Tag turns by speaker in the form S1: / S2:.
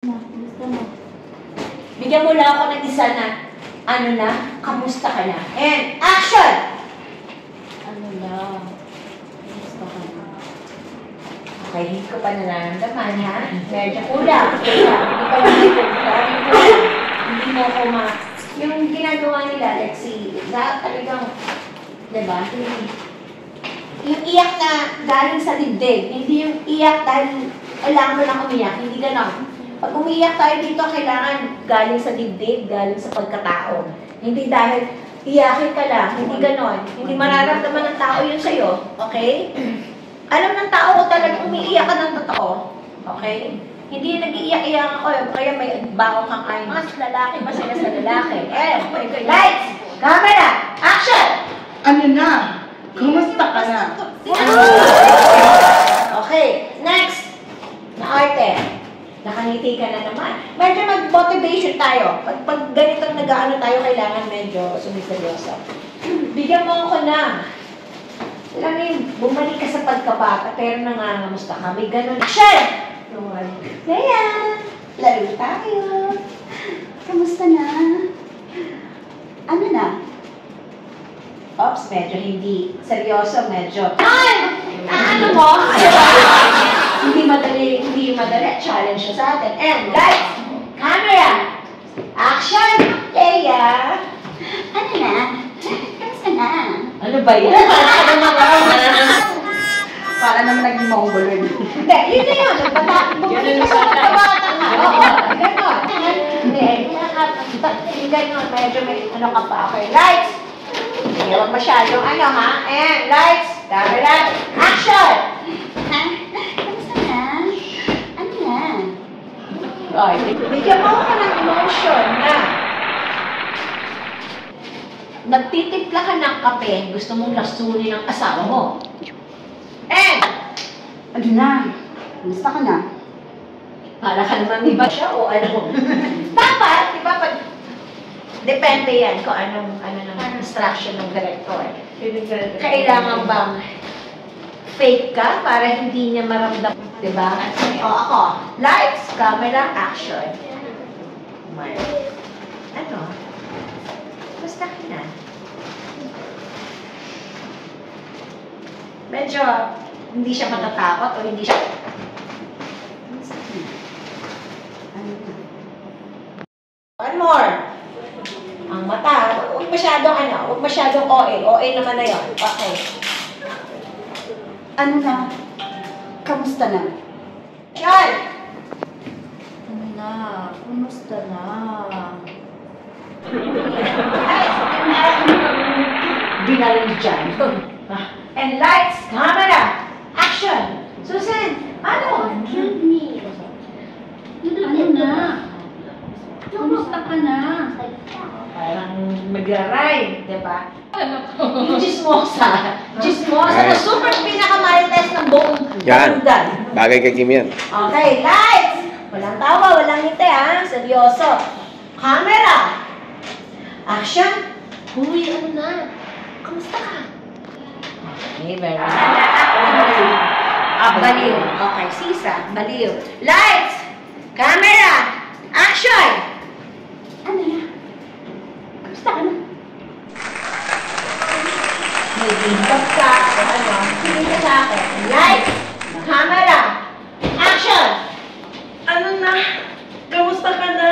S1: Gusto mo?
S2: Bigyan mo lang ako ng isa na, kamusta ka na? And, action!
S1: Ano lang? Gusto ka na?
S2: Okay, hindi ko pa nararamdaman, ha? Medyo kulang. Hindi pa lang hindi mo ako yung ginagawa nila, let's see, talagang, diba? Yung iyak na galing sa dibdib, hindi yung iyak dahil kailangan mo lang umiyak, hindi ganon. Pag umiiyak tayo dito, kailangan galing sa dibdib, galing sa pagkatao. Hindi dahil iyakin ka lang, hindi ganon. Hindi mararamdaman ng tao yun sa'yo, okay? Alam ng tao ko talagang umiiyak ka ng totoo, okay? Hindi nag-iiyak-iyak ako, kaya may bago kang ay, mas lalaki, masaya sa lalaki. Lights! Camera! Action!
S3: Ano na? Kumusta ka na?
S2: Okay, next! Na arte. Nakangiti ka na naman. Medyo mag-motivation tayo. Pag ganitong nag-ano tayo, kailangan medyo sumiseryoso. Bigyan mo ako na. Alam mo yun, bumalik ka sa pagkabata, pero nangangamusta ka. May ganun. Action! Kaya, laro tayo.
S1: Kamusta na? Ano na?
S2: Oops, medyo hindi seryoso, medyo. Ano mo? Hindi madali. Challenge siya sa atin. And lights, camera, action, Leia.
S1: Ano na? Kamusta na?
S2: Ano ba yan?
S3: Para naman naging Mongol yun.
S2: Hindi, yun na yun. Bumalik ka sa pagkabata ka. Oo, gano'n. Hindi, gano'n. Medyo may ano ka pa. Okay, lights. Hindi, huwag masyadong ha? And lights, camera, action!
S1: Ha? Kamusta na? Ano na?
S2: Right. Bigyan mo ako ng emotion na nagtitimpla ka ng kape, gusto mong lasunin ang asawa mo. And,
S1: Ano na? Kamusta ka na?
S2: para ka naman iba siya o ano. Dapat, di ba, depende yan kung anong instruction ng director. Kailangan bang fake ka para hindi niya maramdam, di ba? O ako, lights, camera, action. Ano? Basta ka na. Medyo hindi siya matatakot o hindi siya...
S1: Kamusta ka na? Ano na?
S2: One more. Ang mata. Huwag masyadong OA. OA naman na yun. Okay.
S1: Ano na? Kamusta na?
S2: Yan!
S1: Ano na? Kamusta na?
S2: Binaling dyan. And lights, camera, action! Susan, ano?
S1: Kill me. Ano na? Kamusta ka na?
S2: Parang magra-rhyme, di ba? Yung chismosa. Chismosa na super pinakamarites ng buong
S4: Yan.
S2: London.
S4: Bagay kay Kim yan.
S2: Okay, lights! Walang tawa, walang ngiti ha. Seryoso. Camera! Action! Uy, ano na? Kamusta ka? Okay, very good. Baliw. Okay, sisa. Baliw. Lights! Camera! Action!
S1: Ano na? Kamusta ka na?
S2: May bintag ka. O ano? Sige ka sa akin. Lights! Camera! Action!
S3: Ano na? Kamusta ka na?